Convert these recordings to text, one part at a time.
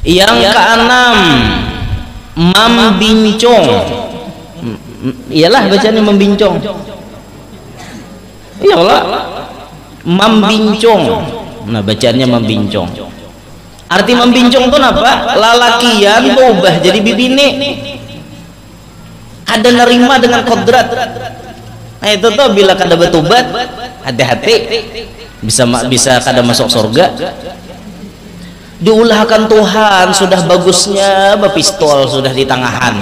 Yang keenam, membincong. Iyalah bacanya membincong. Iyalah, membincong. Nah bacanya membincong. Arti membincong itu apa? Lalakian berubah jadi bibine. Ada nerima dengan kodrat. Nah itu tuh bila kada betubat, hati-hati bisa kada masuk surga. Diulahkan Tuhan sudah bagusnya pistol sudah di tangahan,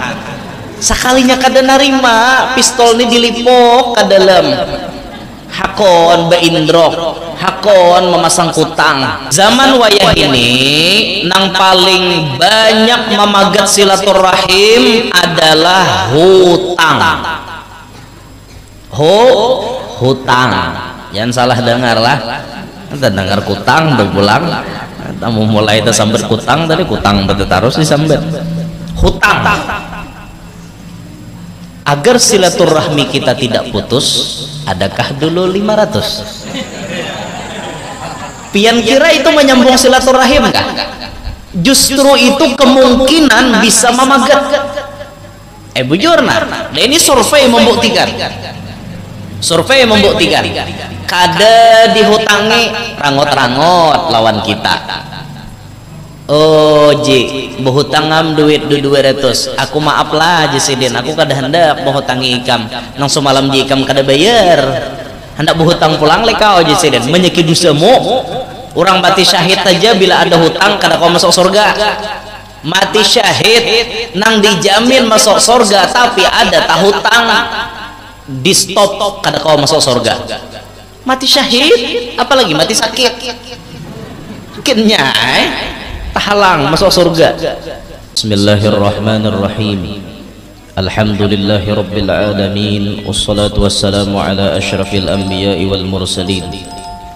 sekalinya kada narima pistol ini dilipok ke dalam hakon beindrok, hakon memasang kutang. Zaman wayah ini nang paling banyak memagat silaturahim adalah hutang. Hutang, jangan salah dengar lah. Kita dengar kutang berpulang, kamu mulai itu sambil kutang tadi kutang terus disambil hutang. Agar silaturahmi kita tidak putus, adakah dulu 500? Pian kira itu menyambung silaturahim kah? Justru itu kemungkinan bisa memagat. Bujur nah, ini survei membuktikan. Survei membuktikan kada dihutangi rangot-rangot lawan kita. Oh ji berhutangam duit 200, aku maaf lah Jesiden, aku kada hendak berhutangi ikam nang semalam ji ikam kada bayar, hendak berhutang pulang lekau Jesiden menyeki dosamu. Orang mati syahid aja bila ada hutang kada kau masuk surga. Mati syahid nang dijamin masuk surga, tapi ada tahutang di stop kada kau masuk surga. Mati syahid apalagi mati sakit mungkinnya tahalang masuk surga. Bismillahirrahmanirrahim. Alhamdulillahirabbil alamin, wassalatu wassalamu ala asyrafil anbiya'i wal mursalin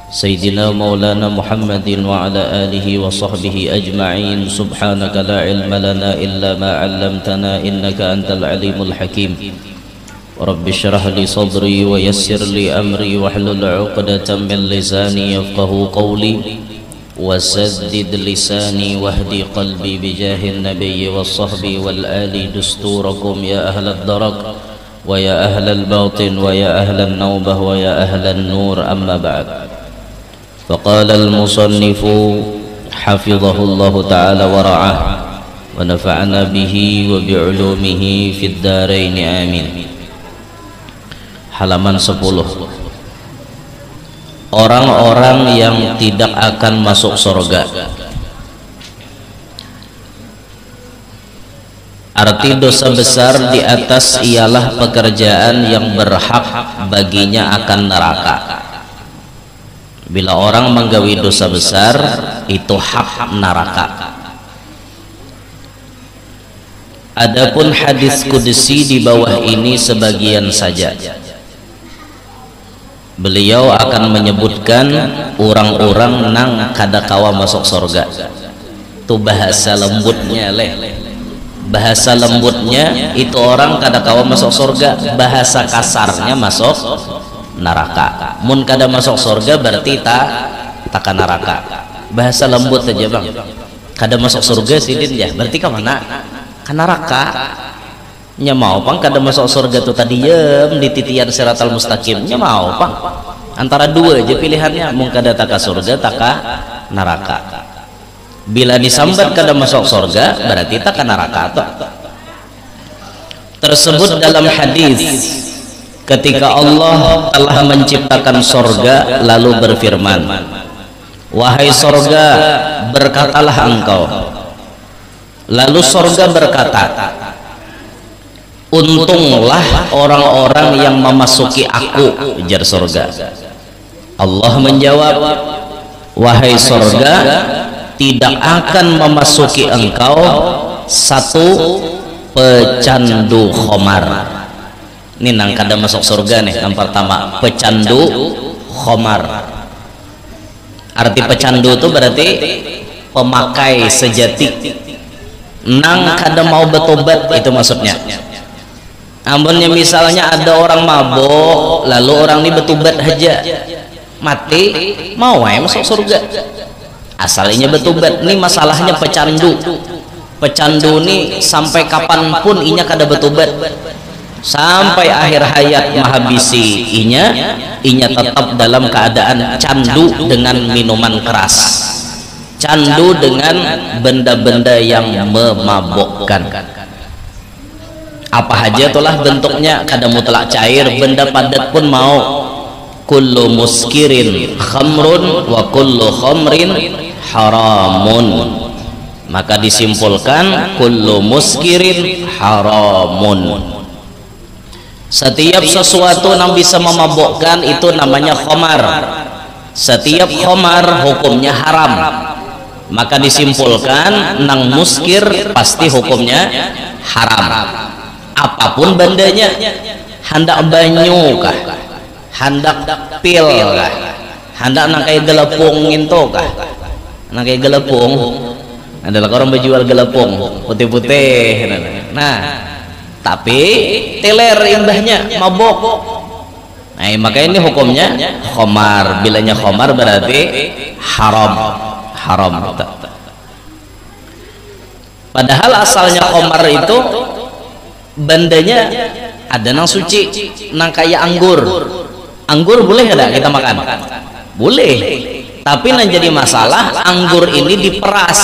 sayyidina maulana Muhammadin wa ala alihi wa sahbihi ajma'in. Subhanaka la ilma lana illa ma 'allamtana innaka antal alimul hakim. Rabbi syrah li sadri wa yassir li amri wahlul 'uqdatam min lisani yafqahu qawli wasaddid lisani wahdi qalbi bijahin nabiyyi wassahbi wal ali dusturakum ya ahlad darak wa ya ahlal batin wa ya ahlan nawbah wa ya ahlan nur. Amma ba'd. Faqala al-musannifu hafizahullahu ta'ala wa ra'ah wa nafa'ana bihi wa bi'ulumihi fid darain amin. Halaman 10. Orang-orang yang tidak akan masuk surga. Arti dosa besar di atas ialah pekerjaan yang berhak baginya akan neraka. Bila orang menggawi dosa besar, itu hak neraka. Adapun hadis qudsi di bawah ini sebagian saja. Beliau akan menyebutkan orang-orang nang kada kawa masuk surga. Itu bahasa lembutnya bahasa lembutnya itu orang kada kawa masuk surga, bahasa kasarnya masuk neraka. Mun kada masuk surga berarti tak neraka. Bahasa lembut aja bang. Kada masuk surga sidin ya berarti ke mana? Ke neraka. Nya mau pang kada masuk surga tuh tadi yem di titian siratal mustaqim. Nya mau pang antara dua aja pilihannya, mung kada taka surga taka neraka. Bila disambat kada masuk surga berarti taka neraka tuh. Tersebut dalam hadis ketika Allah telah menciptakan surga lalu berfirman, wahai surga berkatalah engkau. Lalu surga berkata, untunglah orang-orang yang memasuki aku, ujar surga. Allah menjawab, wahai surga, tidak akan memasuki engkau satu pecandu khamar. Ini nang kada masuk surga nih, yang pertama pecandu khamar. Arti pecandu itu berarti pemakai sejati. Nang kada mau bertobat itu maksudnya. Ampunnya misalnya ada orang mabok lalu orang ini bertobat aja mati mau masuk surga. asalnya betubat. Ini masalahnya pecandu. Pecandu nih sampai kapanpun inya kada betubat, sampai akhir hayat menghabisi inya tetap dalam keadaan candu dengan minuman keras, candu dengan benda-benda yang memabukkan. Apa aja itulah bentuknya, kada mutlak cair, benda padat pun mau. Kullu muskirin khamrun wa kullu khamrin haramun. Maka disimpulkan kullu muskirin haramun. Setiap sesuatu yang bisa memabukkan itu namanya khamar. Setiap khamar hukumnya haram. Maka disimpulkan nang muskir pasti hukumnya haram. Apapun bandanya, hendak banyu kah, hendak pil kah, hendak nang kayak gelepung itu kah, nang kayak gelepung adalah orang berjual gelepung putih-putih. Nah, tapi teler imbahnya mabok. Nah, maka ini hukumnya khamar. Bilanya khamar berarti haram. Padahal asalnya khamar itu bandanya ada nang suci, nang kayak anggur. Anggur boleh ada kita makan? Boleh. Tapi yang jadi masalah, anggur ini diperas,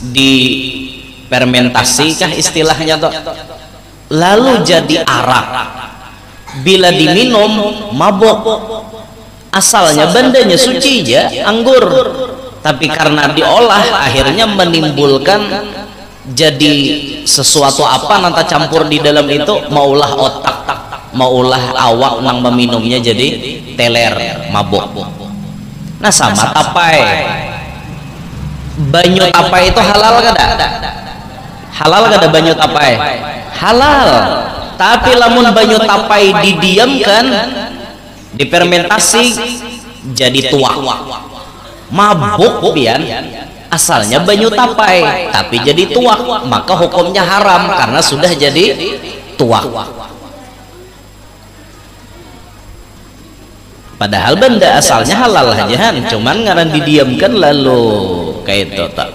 difermentasi kah istilahnya tuh, lalu jadi arak. Bila diminum mabok. Asalnya bandanya suci ya anggur, tapi karena diolah akhirnya menimbulkan jadi sesuatu apa nanti campur di dalam itu, maulah otak, maulah awak nang meminumnya jadi teler mabok. Nah sama tapai, banyu tapai itu halal kada? Halal kada banyu tapai? Halal. Tapi lamun banyu tapai didiamkan, difermentasi jadi tuak, mabuk pian. Asalnya banyu tapai tapi jadi tuak, maka hukumnya haram karena sudah jadi tuak. Padahal benda asalnya halal aja, cuman ngaran didiamkan lalu kayak itu tak.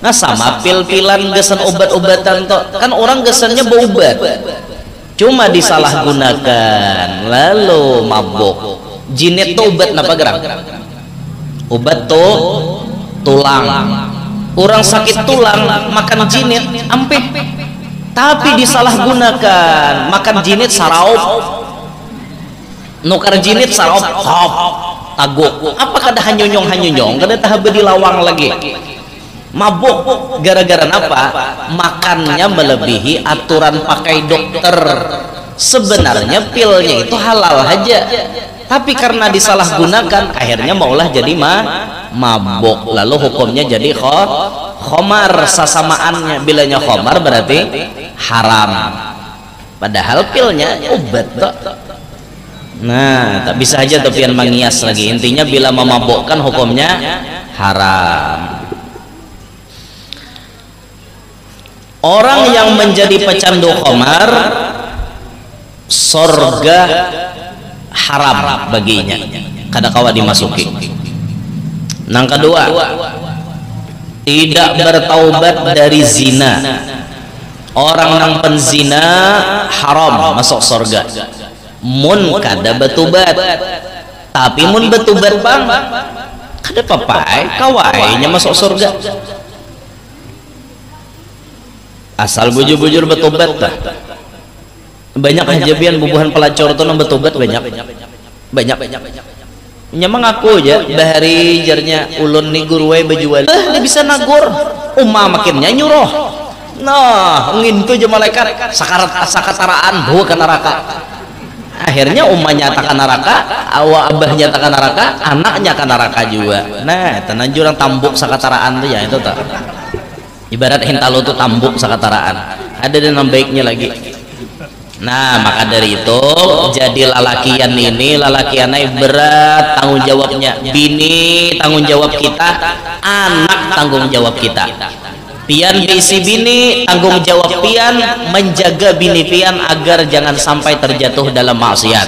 Nah sama pil-pilan gesan obat-obatan toh, kan orang gesannya berobat, cuma disalahgunakan lalu mabuk. Jinet tuh obat napa gerang? Obat tuh tulang. Orang sakit tulang makan jinet ampeh, tapi disalahgunakan makan jinet saraup, nukar jinet saraup hop taguk. Apa kada hanyonyong kada tahap di lawang lagi mabuk gara-gara apa? Makannya melebihi aturan pakai dokter. Sebenarnya pilnya itu halal aja, tapi karena disalahgunakan akhirnya maulah jadi mabuk, lalu hukumnya jadi khamar. Sasamaannya bilanya khamar berarti haram, padahal pilnya obat toh. Nah tak bisa aja tapi yang mengias lagi. Intinya bila memabukkan hukumnya haram. Orang yang menjadi pecandu khamar, sorga haram baginya, kada kawa dimasuki. Nang kedua, tidak bertaubat dari zina. Orang nang penzina haram masuk sorga. Mun kada betubat, tapi mun betubat bang kada papai kawainya masuk surga. Asal bujur-bujur betubat dah. Banyak kejadian bubuhan pelacur tuh nang betubat banyak. Nya mengaku aja bahari jarnya ulun ni guru we bejual. Dia bisa nagur. Makinnya nyuruh. Nah, ngintu je malaikat sakataraan bawa ke neraka. Akhirnya nyata ke neraka, awak abah nyata ke neraka, anaknya ke neraka juga. Nah, tenan jurang tambuk sakataraan tuh ya itu tak. Ibarat hintalo tuh tambuk sakataraan. Ada dan baiknya lagi. Nah, maka dari itu jadi lalakian ini, lalakiannya berat tanggung jawabnya. Bini tanggung jawab kita, anak tanggung jawab kita. Pian bisi bini tanggung jawab pian menjaga bini pian agar jangan sampai terjatuh dalam maksiat.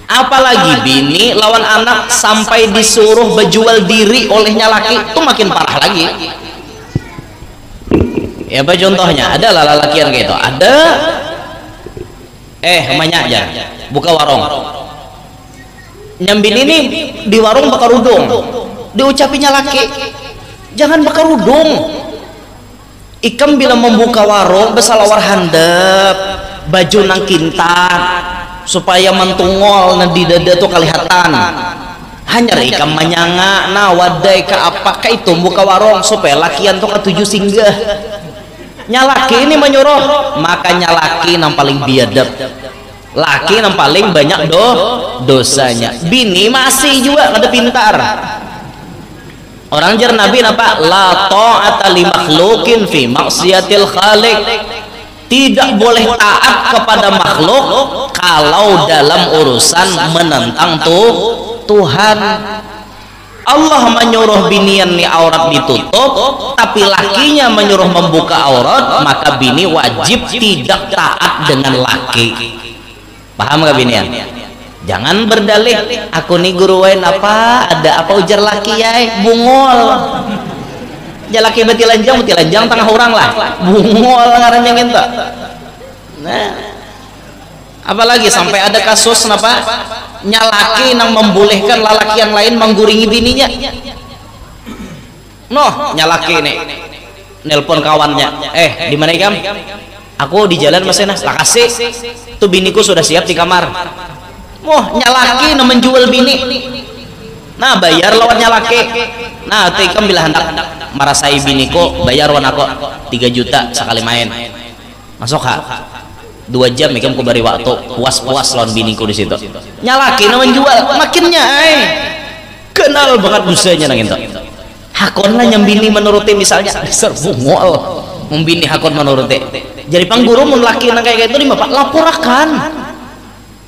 Apalagi bini lawan anak sampai disuruh berjual diri olehnya laki, itu makin parah lagi. Ya apa contohnya? Ada lah laki yang kayak itu. Ada banyak aja buka warung. Nyambin ini di warung bakar udung. Diucapinya laki, jangan bakar udung. Ikam bila membuka warung besalawar handap, baju nang kintan supaya mentungol di dada tuh kelihatan. Hanya ikam menyanga nah wadai ke apakah itu buka warung supaya lakian tuh ketujuh singgah. Nyalaki ini menyuruh, makanya laki yang paling biadab, laki yang paling banyak dosanya. Bini masih juga ada pintar. Orang jar Nabi apa? La ta'ata li makhlukin fi maksiatil khaliq. Tidak boleh taat kepada makhluk kalau dalam urusan menentang Tuhan. Allah menyuruh binian nih aurat ditutup, tapi lakinya menyuruh membuka aurat, maka bini wajib tidak taat dengan laki. Paham gak binian? Jangan berdalih, aku nih guruin apa, ada apa ujar laki ya, bungol. Ya laki betilanjang tengah orang lah, bungol ngaranjang itu. Nah, apalagi sampai ada kasus kenapa? Nyalaki nang membolehkan lalaki yang lain mengguringi bininya. Noh, nyalaki nih nelpon kawannya, di mana ikam? Aku di jalan Mas Enas, lah kasih tuh biniku sudah siap di kamar. Nyalaki nang menjual bini. Nah bayar lawan nyalaki. Nah tuh ikam bila hendak marasai biniku, bayar wan aku 3 juta sekali main. Masuk ha? 2 jam ikam ku bari waktu puas-puas lawan biniku di situ. Nyalaki na menjual makinnya kenal banget dosanya nang itu. Hakon lah nyambini menuruti misalnya dasar bungol membini hakon menuruti. Jadi pangguru mun laki nang kayak gitu di bapak laporkan.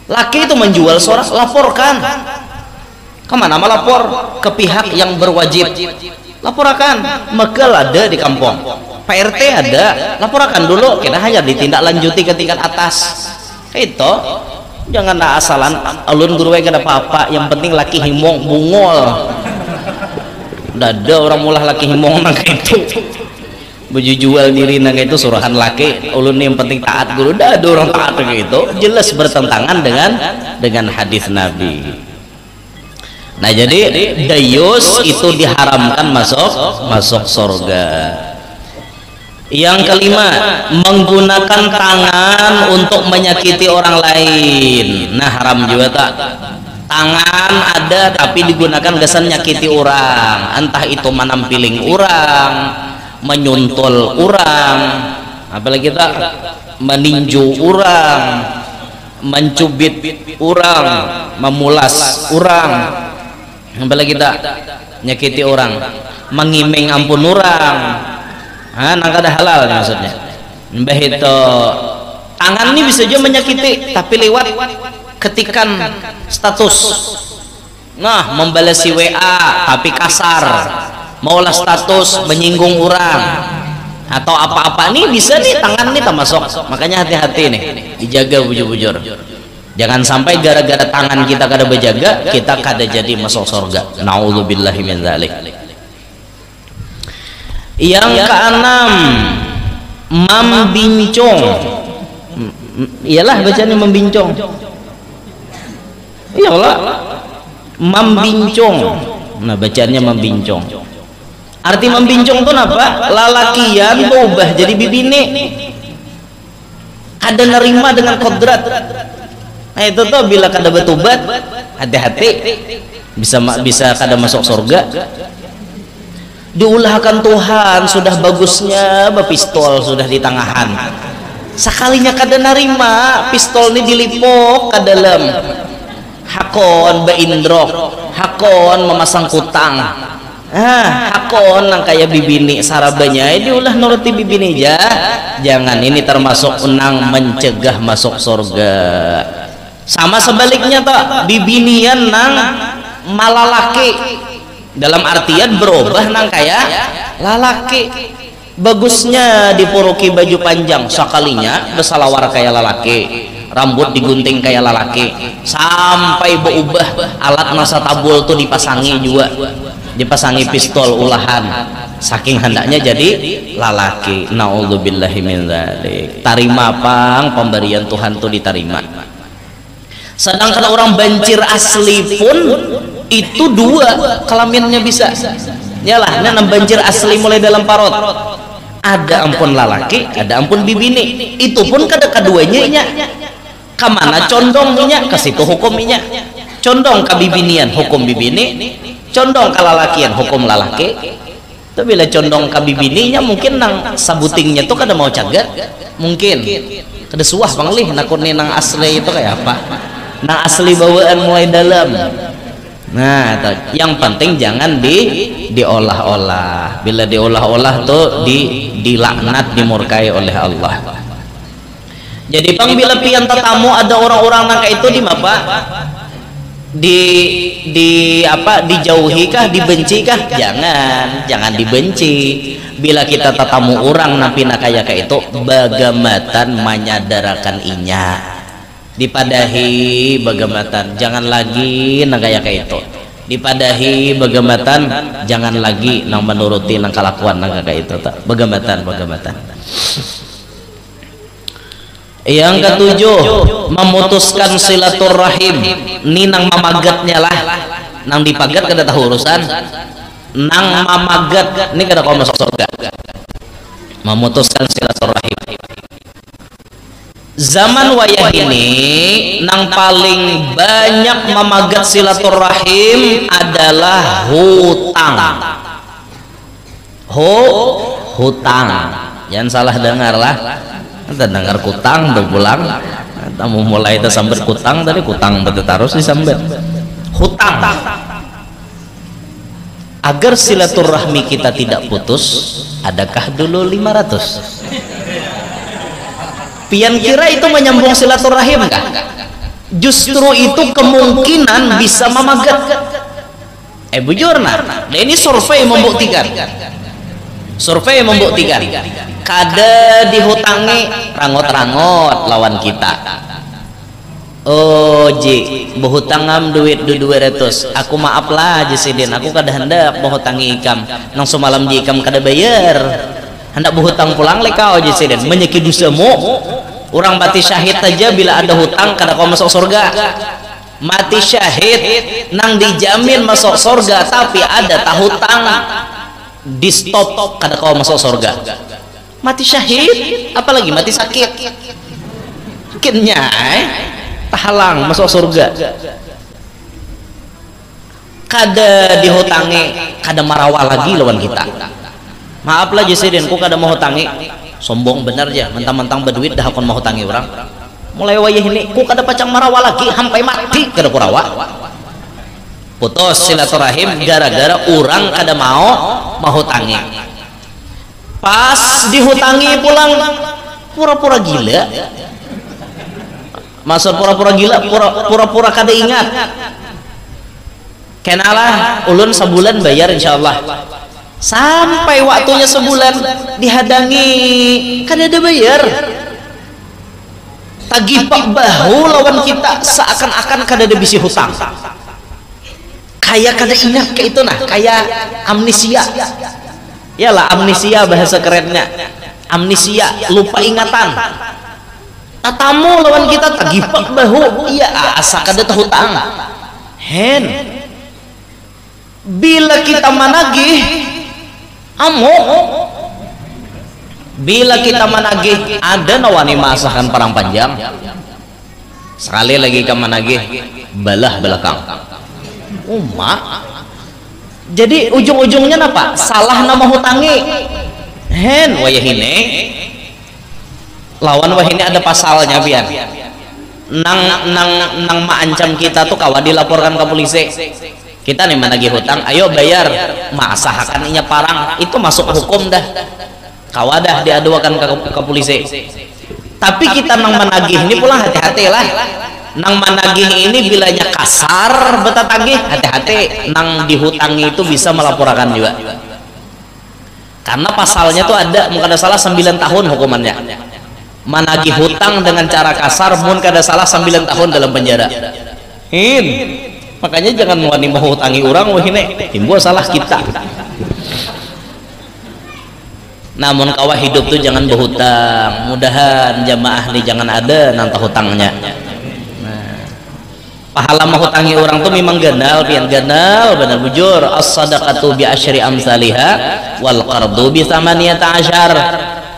Laki itu menjual sorak laporkan. Kemana melapor? Ke pihak yang berwajib. Laporkan. Mekel ada di kampung. Pak RT ada, laporkan dulu, kita hanya ditindaklanjuti ke tingkat atas. Itu jangan asalan alun guru gak ada apa-apa, yang penting laki himong bungol. Udah ada orang mulah laki himong nang itu baju jual diri nang itu suruhan laki ulun yang penting taat guru. Udah ada orang taat gitu, jelas bertentangan dengan hadis Nabi. Nah jadi dayus itu diharamkan masuk surga. Yang kelima, menggunakan tangan untuk menyakiti orang lain. Nah haram juga tak. Tangan ada tapi digunakan gasan nyakiti orang, entah itu manampiling orang, menyuntul orang, apalagi tak meninju orang, mencubit orang, memulas orang, apalagi tak nyakiti orang, mengiming ampun orang. Nang kada halal maksudnya. Mbah itu tangan ini bisa juga menyakiti tapi lewat ketikan status. Nah, membalasi WA tapi kasar. Maulah status menyinggung orang atau apa-apa nih bisa nih tangan nih termasuk. Makanya hati-hati nih, dijaga bujur-bujur. Jangan sampai gara-gara tangan kita kada berjaga, kita kada jadi masuk surga. Nauzubillahi min dzalik. Yang keenam, membincang. Iyalah bacanya membincang. Iyalah, membincang. Nah bacanya membincang. Arti membincang itu apa? Lalakian berubah jadi bibine. Kada nerima dengan kodrat. Nah itu tuh bila kada bertobat, hati-hati. Bisa kada masuk surga. Diulahkan Tuhan sudah bagusnya bepistol sudah di tangahan, sekalinya kada narima pistol ini dilipok ke dalam hakon beindrok, hakon memasang kutang, hakon nang kayak bibini sarabanya diulah nuruti bibini aja. Jangan, ini termasuk unang mencegah masuk surga. Sama sebaliknya toh, bibinian nang malalaki dalam artian berubah nang kayak lalaki. Bagusnya dipuruki baju panjang sekalinya bersalawar kayak lalaki, rambut digunting kayak lalaki, sampai berubah alat masa tabul tuh dipasangi juga, dipasangi pistol ulahan, saking hendaknya jadi lalaki. Naudzubillahi min dzalik. Tarima pang pemberian Tuhan tuh diterima. Sedangkan orang banjir asli pun itu dua kelaminnya bisa. Yalah, nah banjir asli mulai dalam parot. Ada ampun lalaki, ada ampun bibini. Itu pun kada keduanya nya. Kamana condong nya ke situ hukum nya. Condong ke bibinian hukum bibini, condong ke lalakian hukum lalaki. Tapi bila condong ke bibininya mungkin nang sabutingnya tuh kada mau cagat. Mungkin kada suah panglih nakuni nang asli itu kayak apa? Nang asli bawaan mulai dalam. Nah, yang penting jangan diolah-olah. Bila diolah-olah tuh dilaknat, dimurkai oleh Allah. Jadi pang bila pian tetamu ada orang-orang nang kayak itu di apa? Dijauhi kah, dibenci kah? Jangan dibenci. Bila kita tetamu orang napi nak kayak itu bagamatan menyadarakan inya. Dipadahi bagamatan, jangan lagi nang kayak itu. Dipadahi bagamatan, jangan lagi nang menuruti nang kelakuan nang kayak itu. Bagamatan. Yang ketujuh, memutuskan silaturahim. Ini nang mamagatnya lah, nang dipagat kada tahu urusan. Nang mamagat ini kada kau masuk surga. Memutuskan silaturahim. Zaman wayah ini nang paling banyak memagat silaturahim adalah hutang. Hutang. Jangan salah dengar lah. Kita dengar kutang berpulang. Kamu mulai itu sambil kutang tadi kutang betul terus disambil. Hutang. Agar silaturahmi kita tidak putus, adakah dulu 500? Pian kira itu menyambung silaturahim kah? Justru itu kemungkinan bisa memagat. Bujur nah. Ini survei membuktikan. Kada dihutangi rangot-rangot lawan kita. Oh ji, berhutangam duit 200. Aku maaf lah Jisidin, aku kada hendak berhutangi ikam. Nang semalam di ikam kada bayar. Hendak berhutang pulang lekau Jisidin, menyeki dosamu. Orang mati syahid aja bila ada hutang kada kau masuk surga. Mati syahid nang dijamin masuk surga, tapi ada hutang di stop kada kau masuk surga. Mati syahid, apalagi mati sakit. Mungkinnya tahalang masuk surga. Kada dihutangi, kada marawal lagi lawan kita. Maaflah Jisidin, ku kada mau hutangi. Sombong bener aja, mentang-mentang berduit dah akon mau hutangi orang. Mulai wayah ini ku kada pacang marawa lagi sampai mati kada kurawa. Putus silaturahim gara-gara orang kada mau hutangi. Pas dihutangi pulang pura-pura gila. Masa pura-pura gila, pura-pura kada ingat. Kenalah ulun sebulan bayar insyaallah. Sampai waktunya sebulan dihadangi kada ada bayar. Tagih pak bahu lawan kita seakan-akan kada ada bisi hutang. Kayak kada ingat kayak itu nah, kayak amnesia. Yalah amnesia bahasa kerennya. Amnesia, lupa ingatan. Tatamu lawan kita tagih pak bahu, iya asa kada hutang. Hen. Bila kita managih bila kita menagih ada nawani masakan perang panjang sekali lagi ke menagih balah belakang jadi ujung-ujungnya apa? Salah nama hutangi hen wayah ini lawan wah ini ada pasalnya biar nang maancam kita tuh kawan dilaporkan ke polisi. Kita nih menagih hutang, ayo bayar, masahakan inya parang, itu masuk hukum dah. Kawadah diaduakan ke polisi. Tapi kita nang menagih ini pulang hati-hati lah. Nang menagih ini bilanya kasar betatagih, hati-hati. Nang dihutangi itu bisa melaporkan juga. Karena pasalnya tuh ada, mungkin ada salah 9 tahun hukumannya. managih hutang dengan cara kasar mun kada salah 9 tahun dalam penjara. Makanya jangan wani mau hutangi orang wahine timbul salah kita. Namun kawah hidup tuh jangan berhutang. Mudahan jamaah nih jangan ada nantah hutangnya. Pahala menghutangi orang tuh memang ganal, pian ganal benar bujur. As-sadaqatu bi asyri amsalha wal qardu bi tsamaniyata asyar.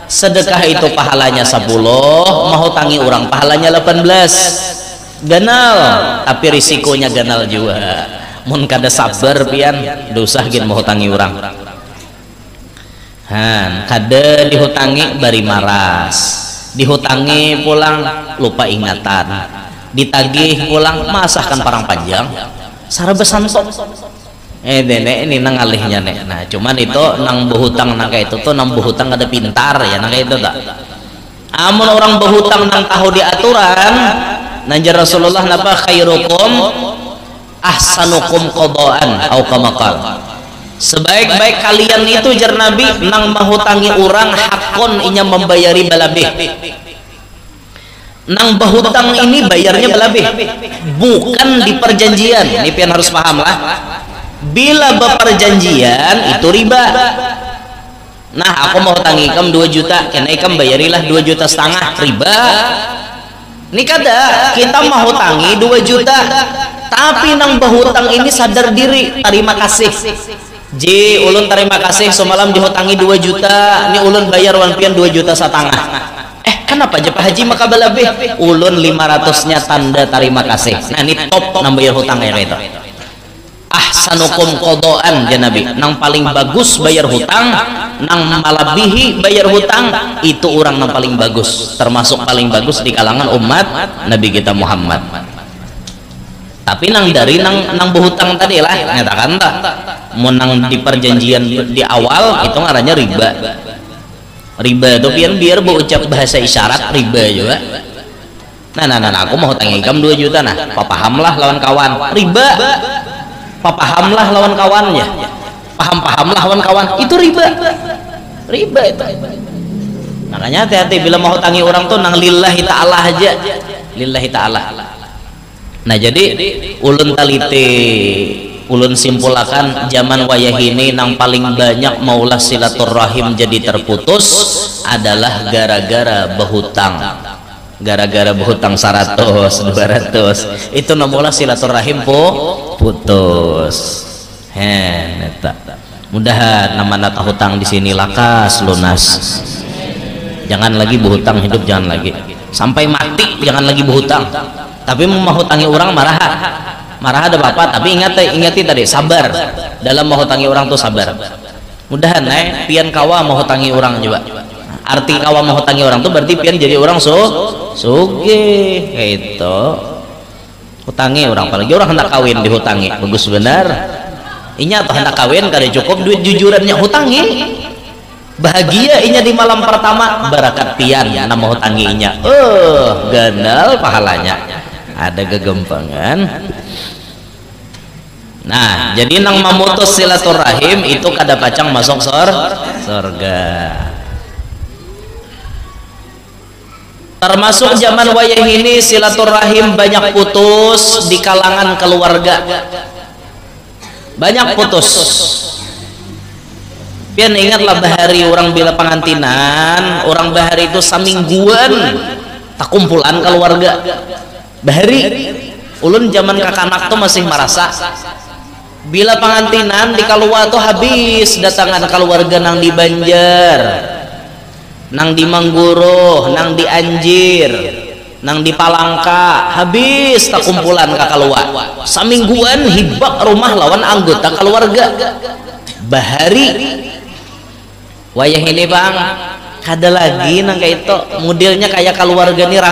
Sedekah itu pahalanya 10, menghutangi orang pahalanya 18. Ganal, tapi risikonya ganal juga. Mun kada sabar pian dosa gin menghutangi orang. Kada dihutangi bari maras, dihutangi pulang lupa ingatan, ditagih pulang masahkan parang panjang sara besantok ini nang alihnya nek. Nah cuman itu nang berhutang nang kayak itu tuh nang berhutang ada pintar ya nang kayak itu tak. Amun orang berhutang nang tahu diaturan nanjar Rasulullah napa khairukum ahsanukum qadaan au kama qala. Sebaik-baik kalian itu jar Nabi nang menghutangi orang hakon inya membayari balabeh. Nang berhutang ini bayarnya balabeh, bukan di perjanjian. Ini pian harus paham lah. Bila berperjanjian itu riba. Nah aku mau hutangi ikam 2 juta, kena ikam bayarilah 2,5 juta, riba. Ini kada kita mau hutangi 2 juta, tapi nang berhutang ini sadar diri, terima kasih. Ulun terima kasih semalam dihutangi 2 juta, ini ulun bayar wan pian 2,5 juta. Kenapa aja Pak Haji maka balabeh ulun 500-nya tanda terima kasih. Nah ini top nang bayar hutang ya itu. Ahsanukum qadaan ya Nabi, nang paling bagus bayar hutang, nang malabihi bayar hutang itu orang nang paling bagus, termasuk paling bagus di kalangan umat Nabi kita Muhammad. Tapi nang dari nang berhutang tadi lah nyatakan tak menang di perjanjian di awal itu ngarannya riba. Riba itu biar berucap bahasa isyarat riba juga. Nah aku mau hutang ikam 2 juta nah pahamlah lawan kawan riba, pahamlah lawan kawannya, pahamlah lawan kawan itu riba itu. Makanya hati-hati bila mau hutangi orang tuh nang lillahi ta'ala aja, lillahi ta'ala. Nah jadi ulun talite ulun simpulakan zaman wayah ini nang paling banyak maulah silaturahim jadi terputus adalah gara-gara berhutang. Gara-gara berhutang 100, 200 itu maulah silaturahim putus. Mudahan nama nata hutang di sini lakas lunas. Jangan lagi berhutang hidup, jangan lagi sampai mati jangan lagi berhutang. Tapi mau hutangi orang marah ada bapak, tapi ingati tadi sabar dalam menghutangi orang tuh sabar. Mudahan pian kawa menghutangi orang juga. Arti kawa menghutangi orang tuh berarti pian jadi orang sugih itu. Hutangi orang, apalagi orang hendak kawin dihutangi bagus benar. Inya atau hendak kawin kada cukup duit jujurannya hutangi. Bahagia inya di malam pertama barakat pian nama hutangi inya. Ganal pahalanya. Ada kegempangan. Nah jadi nang memutus silaturahim itu kada pacang masuk surga. Termasuk zaman wayah ini silaturahim banyak putus di kalangan keluarga, banyak putus. Pian ingatlah bahari orang bila pengantinan, orang bahari itu samingguan tak kumpulan keluarga. Bahari ulun zaman kakanak tuh masih merasa bila pengantinan di Kalua tuh habis datangan keluarga nang di Banjar, nang di Mangguro, nang di Anjir, nang di Palangka, habis tak kumpulan ke Kalua samingguan hibak rumah lawan anggota keluarga. Bahari wayah ini bang kada lagi nang kayak itu modelnya kayak keluarga nih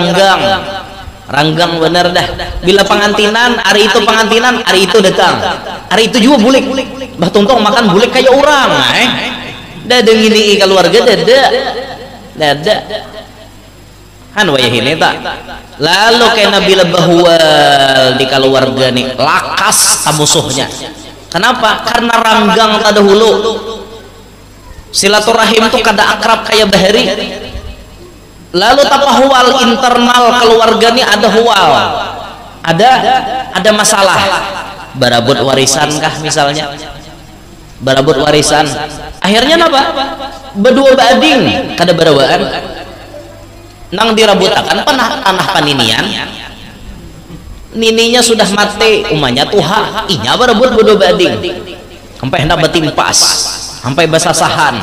ranggang bener dah. Bila pengantinan hari itu pengantinan hari itu datang, hari itu juga bulik bah tuntong makan bulik kayak orang dada ngini keluarga dada kan wayah ini tak. Lalu kena bila bahwal di keluarga nih lakas tamusuhnya. Kenapa? Karena ranggang tak dahulu silaturahim tuh kada akrab kayak bahari. Lalu tapahwal internal keluarga nih ada huwal, ada masalah, barabut warisan kah misalnya, barabut warisan, akhirnya apa? Berdua bading kada barawaan nang dirabutakan tanah paninian, nininya sudah mati, umanya tuha, inya berebut berdua bading sampai hendak betimpas, sampai basasahan,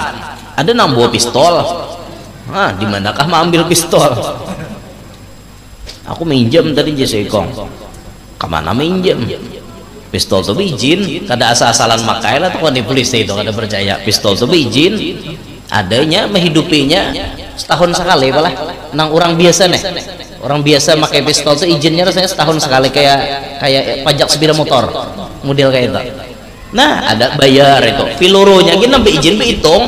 ada nang bawa pistol. Di manakah mau ambil pistol? Aku minjem tadi Jesekong. Kemana minjem? Pistol tuh izin, kada asal-asalan makai lah tuh kan di polisi itu kada percaya. Pistol tuh izin, adanya menghidupinya setahun sekali malah. Nang orang biasa nih, orang biasa pakai pistol tuh izinnya rasanya setahun sekali, kayak pajak sepeda motor, model kayak itu. Nah ada bayar itu, pilurunya gini sampai izin dihitung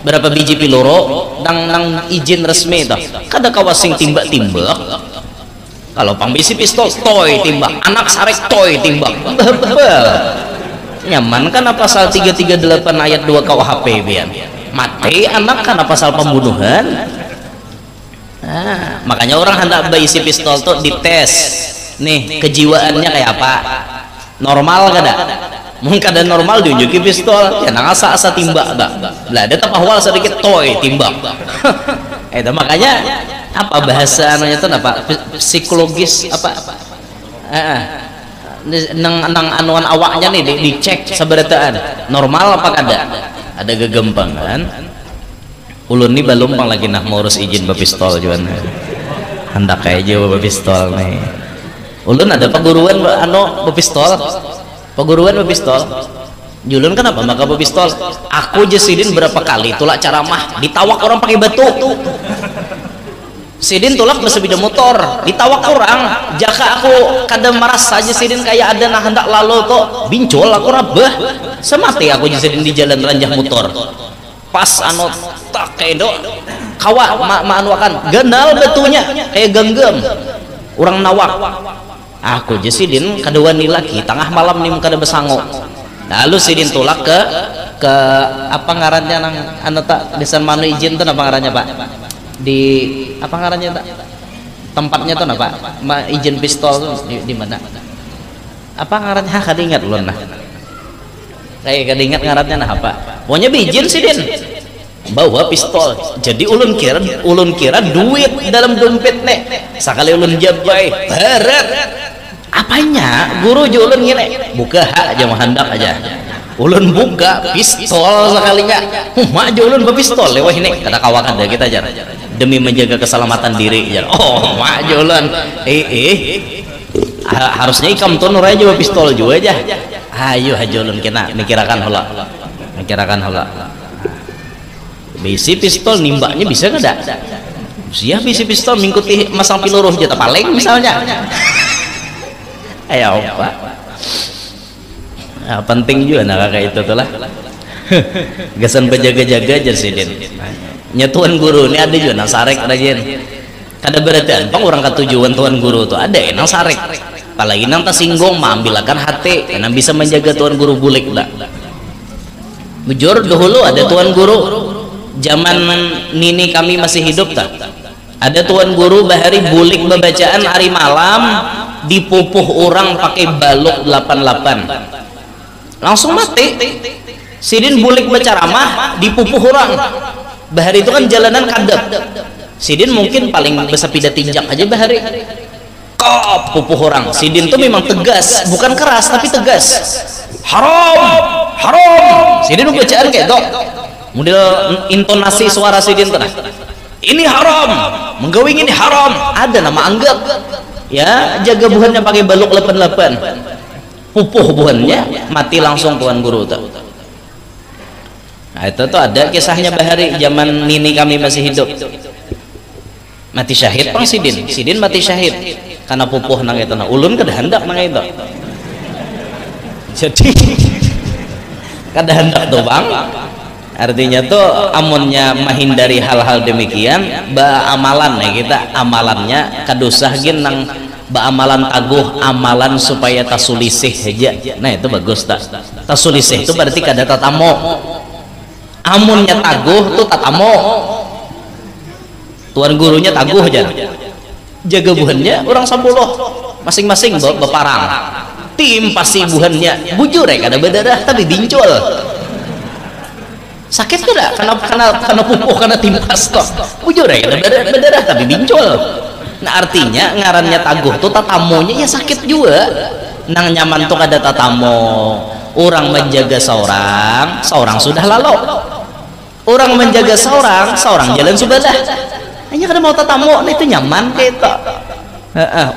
berapa biji piloro nang izin resmi itu kada kawasing timbak-timbak. Kalau pambisi pistol toy timbak, anak sarek toy timbak, nyaman kan pasal 338 ayat 2 KUHP bian mati anak kan pasal pembunuhan. Makanya orang hendak berisi pistol tuh dites nih kejiwaannya kayak apa, normal kada? Mungkin kada normal diunjuki pistol ya nang asa timbak dah lah ada tapahwal sedikit toy timbak. Itu makanya apa bahasa namanya itu apa psikologis apa nang anuan awaknya nih dicek seberataan normal apa kada, ada gegempangan. Ulun nih belum pang lagi nak ngurus izin bepistol juan hendak kayak aja bepistol nih. Ulun ada perguruan bepistol, perguruan bepistol. Julun kenapa maka bepistol? Aku Sidin berapa kali tulak caramah ditawak orang pakai batu. Sidin tulak bersepeda motor ditawak orang. Jaka aku kadang merasa aja Sidin kayak ada nah hendak lalu tuh bincol aku rabah. Semati aku Sidin di jalan ranjah motor. Pas tak kayak do kawa akan ganal batunya kayak genggam orang nawak. Aku Sidin kedua nih laki tengah malam nih kada besango. Lalu Sidin tulak ke apa ngarannya nang tak desan manu izin tuh apa ngarannya Pak? Di apa ngarannya tak? Tempatnya tuh apa? Izin pistol tuh di mana? Apa ngarannya? Kada ingat ulun nah. Kayak kada ingat ngarannya nah apa? Pokoknya bijin Sidin bawa pistol. Jadi ulun kira duit dalam dompet nek. Sakali ulun jabai barat. Apanya guru ulun gini buka hak aja hendak aja ulun buka pistol sekalinya mak ulun berpistol lewat ini kata kawakan dah kita aja demi menjaga keselamatan diri aja. Oh mak ulun harusnya ikam tuh nur aja berpistol juga aja. Ayo aja ulun kena mikirakan hola bisi pistol nimbaknya bisa nggak ada siap bisi pistol mengikuti masang peluru jatah paling misalnya. Ayo Pak penting juga nah kayak itu tuh lah. Gasan berjaga-jaga aja Sidin nyetuan guru ini ada juga nang sarek rajin kada berarti pang orang ketujuan tuan guru tuh ada nang sarek apalagi nang tersinggung ambilakan hati nang bisa menjaga tuan guru bulik lah. Bujur dahulu ada tuan guru zaman nini kami masih hidup tak ada tuan guru bahari bulik bacaan hari malam dipupuh orang pakai balok 88 langsung mati. Sidin bulik berceramah dipupuh orang bahari itu kan jalanan kadep. Sidin mungkin paling bersepeda tinjak aja bahari kop pupuh orang. Sidin tuh memang tegas bukan keras tapi tegas. Haram Sidin bacaan kayak itu model intonasi suara Sidin tuh ini haram menggawing ini haram ada nama anggap ya jaga buhannya pakai balok 88 pupuh buhannya mati langsung tuan guru tuh. Nah itu tuh ada kisahnya bahari zaman nini kami masih hidup mati syahid pang Sidin mati syahid karena pupuh nang itu nah ulun kada hendak nang itu jadi kada hendak tuh bang artinya tuh amunnya menghindari hal-hal demikian amalan ya kita amalannya kadusah gin nang amalan taguh amalan supaya tasulisih aja. Nah itu bagus tak tasulisih itu berarti kada tatamo amunnya taguh tuh tatamo tuan gurunya tangguh aja jaga buhannya orang 10 masing-masing beparang tim pasti buhannya bujur ya kada berdarah tapi bincul sakit tidak karena pupuh karena timpas kok bujur ya kada berdarah tapi bincul. Nah artinya ngarannya tangguh tuh tatamunya ya sakit juga nang nyaman tuh kada tatamu orang menjaga seorang sudah lalu orang menjaga seorang jalan subadah hanya kada mau tatamu nah itu nyaman kayak itu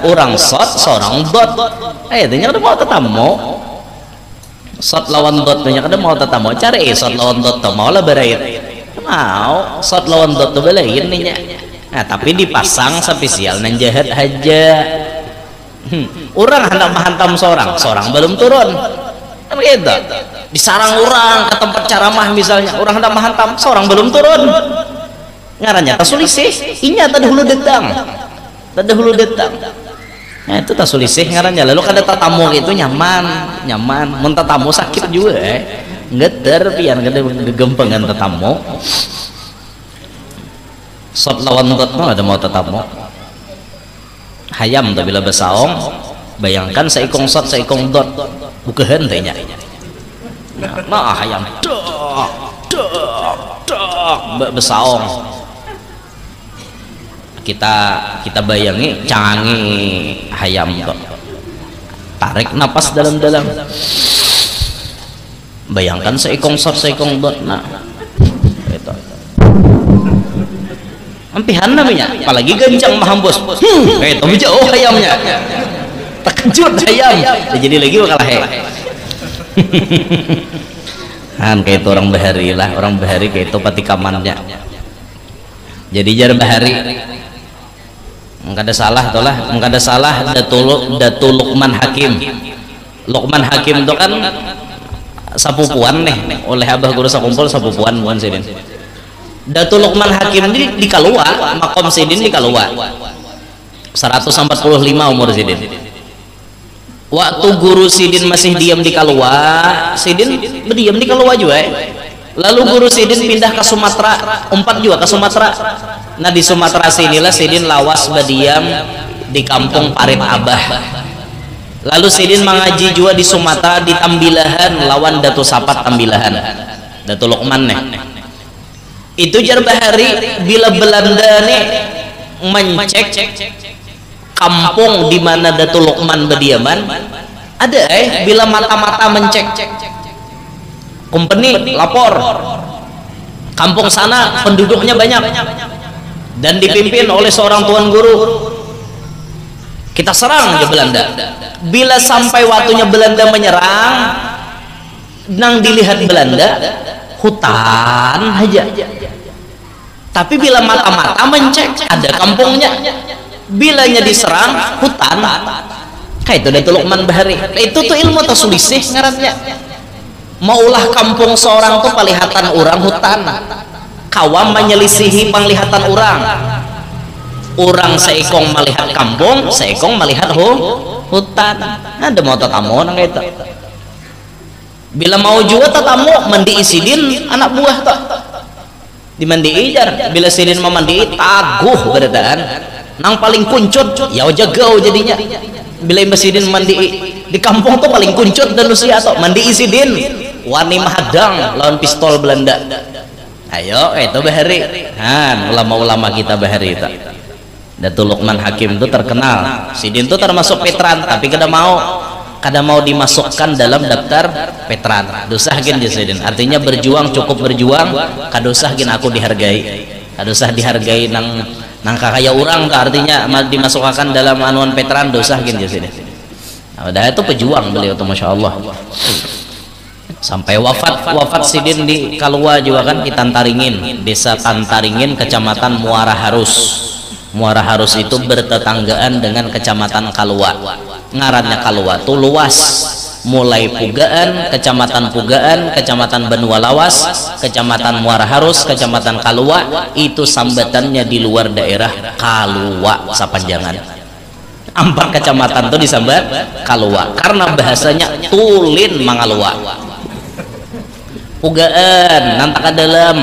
orang sot seorang dot itu kada mau tatamu sot lawan dot nya kada mau tatamu cari sot lawan dot tuh mau lah berait mau sot lawan dot tuh belain nih. Nah tapi dipasang spesial nan jahat aja orang hendak menghantam seorang belum turun kan gitu disarang orang ke tempat ceramah misalnya orang hendak menghantam seorang belum turun ngarannya tasulisih inya tadahulu datang nah itu tasulisih ngarannya lalu kada tatamu gitu nyaman mun tatamu sakit juga ngeter pian kada gegempengan tatamu sot lawan dot ada mau tatamu hayam tak bila besaong bayangkan seikong sot seikong dot bukahan tanya nah hayam dok besaong kita bayangi cangi hayam dok tarik napas dalam-dalam bayangkan seikong sot seikong dot nah itu ampihan namanya apalagi gencang mahambus kayak itu jauh ayamnya terkejut ayam jadi lagi bakal kan kayak itu orang bahari kayak itu pati kamannya jadi jar bahari enggak ada salah Datul Luqman Hakim itu kan sapupuan nih oleh abah guru sakumpul sapupuan bukan sidin Datul Luqman Hakim ini di Kalua makom sidin di Kalua 145 umur sidin waktu guru sidin masih diam di Kalua sidin berdiam di Kalua juga lalu guru sidin pindah ke Sumatera juga ke Sumatera nah di Sumatera sinilah sidin lawas berdiam di kampung Parit Abah lalu sidin mengaji juga di Sumatera di Tambilahan lawan Datu Sapat Tambilahan Datul Luqman nih itu jar bahari bila Belanda nih mencek kampung di mana Datul Luqman berdiaman ada bila mata-mata mencek company lapor kampung sana penduduknya banyak dan dipimpin oleh seorang tuan guru kita serang aja Belanda bila sampai waktunya Belanda menyerang nang dilihat Belanda hutan aja tapi bila mata-mata mencek ada kampungnya bilanya diserang hutan kayak itu Datul Luqman bahari itu tuh ilmu tasulisih ngarannya maulah kampung seorang tuh palihatan orang hutan kawam menyelisihi penglihatan orang seikong melihat kampung seikong melihat hutan ada mau tatamu nang itu bila mau juga tatamu mandi isidin anak buah tuh dimandi ijar bila sidin memandi taguh beradaan nang paling kuncut ya jagau jadinya bila imbas-sidin mandi di kampung tuh paling kuncut dan usia tuh mandi isidin wani mahadang lawan pistol Belanda ayo itu bahari kan ulama-ulama kita bahari itu Datul Luqman Hakim itu terkenal sidin tuh termasuk veteran tapi kada mau dimasukkan dalam daftar veteran dosah gin sidin artinya berjuang cukup berjuang kadosah gin aku dihargai kadosah dihargai nang kakaya orang artinya dimasukkan dalam anuan veteran dosah gin sidin nah, itu pejuang beliau tuh Masya Allah sampai wafat sidin di Kalua juga kan di Tantaringin desa Tantaringin kecamatan Muara Harus itu bertetanggaan dengan kecamatan Kalua ngarannya Kalua tuh luas mulai Pugaan, kecamatan Benua Lawas, kecamatan Muara Harus, kecamatan Kalua itu sambatannya di luar daerah Kalua sapanjangan 4 kecamatan tuh disambat Kalua karena bahasanya tulin mangalua Pugaan nantaka dalam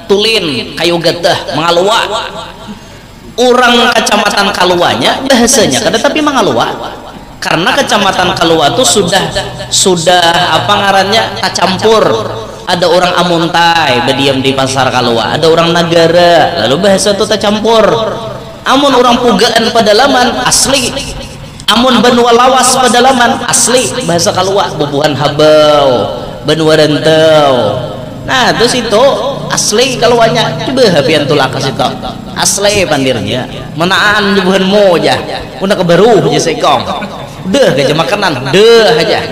tulin kayu getah mangalua orang kecamatan Kaluanya bahasanya kada tapi mangalua, karena kecamatan Kalua itu sudah apa ngarannya campur. Ada orang Amuntai berdiam di pasar Kalua, ada orang Nagara, lalu bahasa itu campur. Amun orang Pugaan pedalaman asli, amun benua lawas pedalaman asli bahasa Kalua, bubuhan habau, benua rentau. Nah terus itu asli Kaluanya, coba hapian tulakas itu asli pandirnya menaan bubuhan moja udah kebaru aja sekong deh aja makanan deh aja.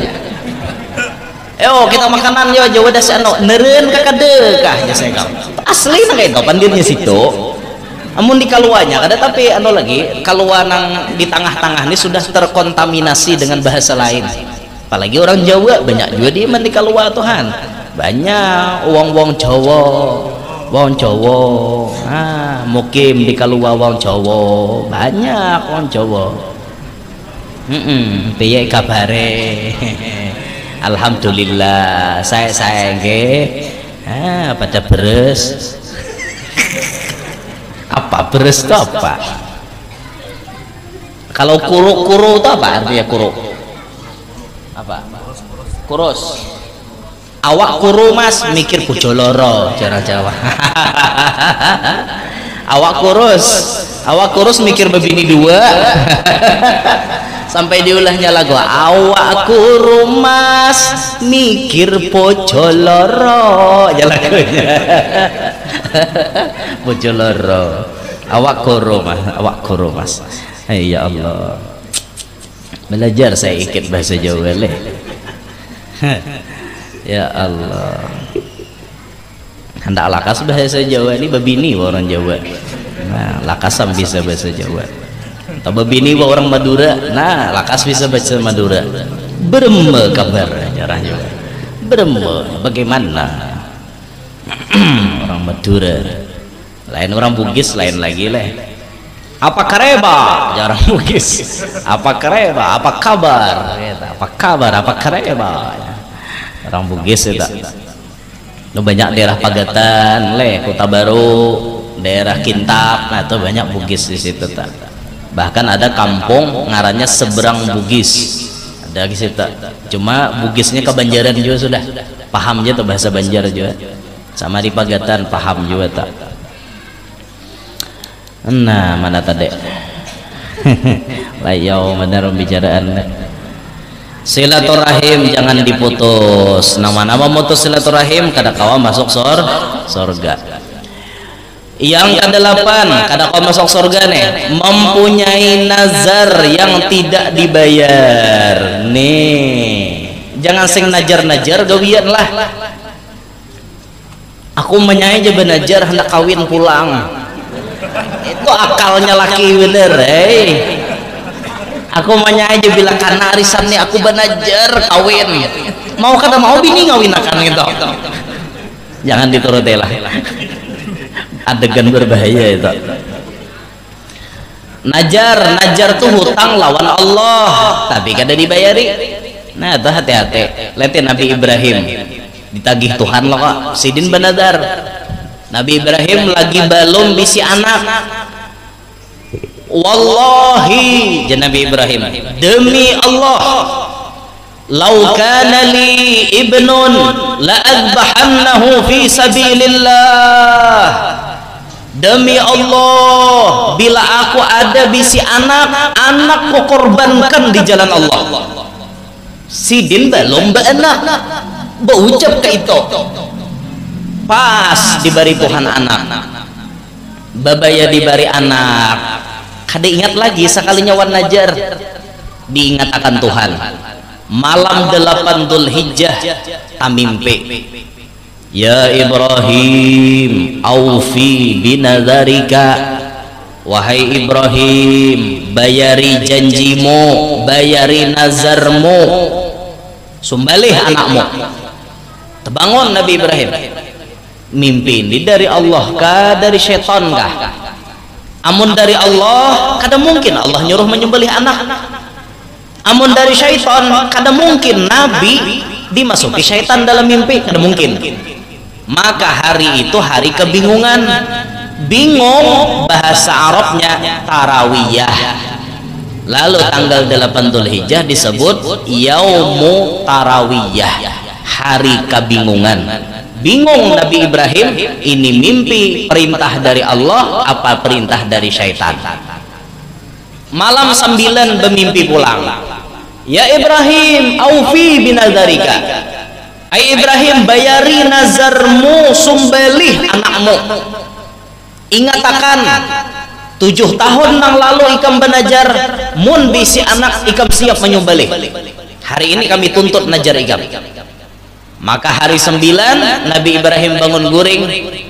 Kita makanan yo Jawa das anu neureun kakak deh kah aja sekong asli na kayak itu pandirnya situ. Amun di Kaluanya ada tapi anu lagi Kalua nang di tengah-tengah ini sudah terkontaminasi dengan bahasa lain, apalagi orang Jawa banyak juga di di Kalua Tuhan, banyak wong Jawa mukim di Kalua wong Jawa, banyak wong Jawa. Piye kabare? Alhamdulillah saya nggih pada beres. Apa beres itu apa? Kalau kuru itu apa artinya kuru? Apa? Kurus. Awak kuru mas mikir bojo loro cara Jawa. Awak kurus mikir bebini dua. Sampai diulahnya lagu awak kuru mas mikir bojo loro aja lagunya. Bojo loro awak kuru mas. Ya Allah, belajar saya ikut bahasa Jawa leh. Ya Allah, hendak lakas bahasa Jawa ini babini orang Jawa. Nah lakasam bisa bahasa Jawa. Atau babini orang Madura, nah lakas bisa bahasa Madura. Bereme kabar jarah Jawa. Bereme bagaimana? Orang Madura, lain orang Bugis lain lagi leh. Apa kareba jarang Bugis. Apa kareba? Apa kabar? Apa kabar? Apa kareba? Orang Bugis itu. Banyak daerah Pagatan leh, Kota Baru, daerah Kintab, nah itu banyak Bugis di situ tak. Bahkan ada kampung ngarannya Seberang Bugis, ada di situ. Cuma Bugisnya ke Banjaran juga sudah paham aja tuh bahasa Banjar juga, sama di Pagatan paham juga tak. Nah mana tadi layau benar pembicaraan. Silaturahim jangan diputus. Nama-nama mutus silaturahim kada kawa masuk surga. Yang ke-8 kada kawa masuk surga nih, mempunyai nazar yang tidak dibayar. Nih jangan sing najar-najar gawian lah. Aku menyai aja benajar hendak kawin pulang, itu akalnya laki bener. Aku menyai aja bilang karena arisan nih aku benajar kawin, mau kada mau bini ngawin akan gitu. Jangan dituruti lah, adegan berbahaya itu. Najar tuh hutang lawan Allah tapi kada dibayari. Nah itu hati-hati. Lihat Nabi Ibrahim ditagih Tuhan loh kok sidin benadar. Nabi Ibrahim lagi belum bisi anak. Wallahi Nabi Ibrahim, demi Allah, lau kana li ibnun la adbahannahu fi sabilillah. Demi Allah, bila aku ada bisi anak ku korbankan di jalan Allah. Sidin belum beanak, berucap ke itu. Pas diberi Tuhan anak, babaya diberi anak, kada ingat lagi sekalinya wan najar, diingat akan Tuhan. Malam 8 Dzulhijjah tamimpe, ya Ibrahim aufi binadzarika, wahai Ibrahim bayari janjimu, bayari nazarmu, sumbalih anakmu. Terbangun Nabi Ibrahim, mimpi ini dari Allah kah dari setan kah? Amun dari Allah kada mungkin Allah nyuruh menyembelih anak. Amun dari syaitan kada mungkin Nabi dimasuki syaitan dalam mimpi, kada mungkin. Maka hari itu hari kebingungan. bingung bahasa Arabnya tarawiyah. Lalu tanggal 8 Dzulhijjah disebut yaumu tarawiyah, hari kebingungan. Bingung Nabi Ibrahim, ini mimpi perintah dari Allah apa perintah dari syaitan. Malam 9 bermimpi pulang. Ya Ibrahim, aufi binazarika. Hai Ibrahim, bayari nazarmu, sumbelih anakmu. Ingat akan 7 tahun yang lalu ikam benajar, mun bisi anak ikam siap menyembelih. Hari ini kami tuntut najar ikam. Maka hari 9 Nabi Ibrahim bangun guring,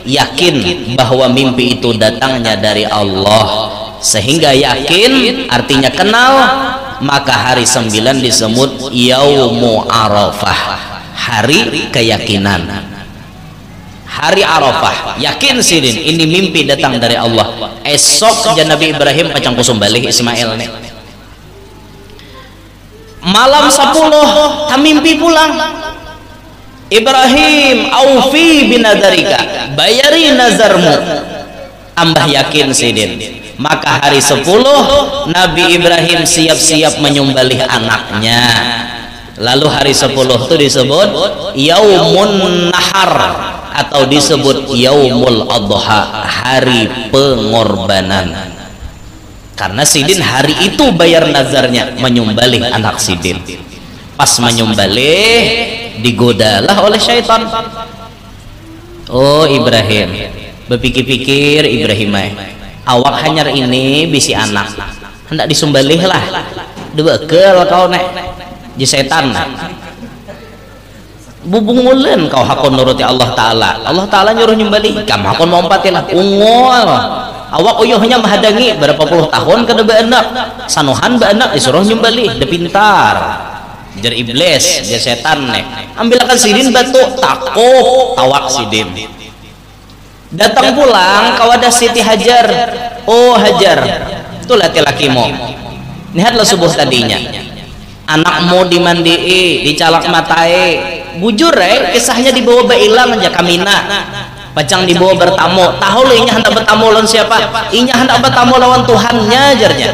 yakin bahwa mimpi itu datangnya dari Allah. Sehingga yakin artinya kenal, maka hari 9 disebut Yaumu Arafah, hari keyakinan, hari Arafah. Yakin sidin ini mimpi datang dari Allah. Esok aja Nabi Ibrahim pacang kusum balik Ismail nih. Malam 10 tamimpi pulang. Ibrahim, aufi binadzarika, bayari nazarmu. Ambah yakin sidin. Maka hari 10 Nabi Ibrahim siap-siap menyembelih anaknya. Lalu hari 10 itu disebut Yaumun Nahar atau disebut Yaumul Adha, hari pengorbanan. Karena sidin hari itu bayar nazarnya menyembelih anak sidin. Pas menyembelih digodalah oleh syaitan. Oh Ibrahim, berpikir-pikir Ibrahim, awak hanyar ini bisi anak, hendak disembelih lah. Debekel kau nek di setan. Bubung mulen kau hakon nuruti Allah Ta'ala. Allah Ta'ala nyuruh nyembelih, kamu hakon mau empatilah ungol. Awak uyuhnya menghadangi berapa puluh tahun ke debe anak, sanuhan be anak disuruh nyembelih, de pintar. Jar iblis, jar setan nek. Ambilkan sidin batu takut tawak sidin. Datang pulang kau ada Siti Hajar. Oh Hajar, itu laki-lakimu. Lihatlah subuh tadinya. Anakmu dimandii, dicalak matai. Bujur kisahnya dibawa bailang aja kamina. Pacang dibawa bertamu. Tahu lo inya hendak bertamu lawan siapa? Inya hendak bertamu lawan Tuhannya jarnya.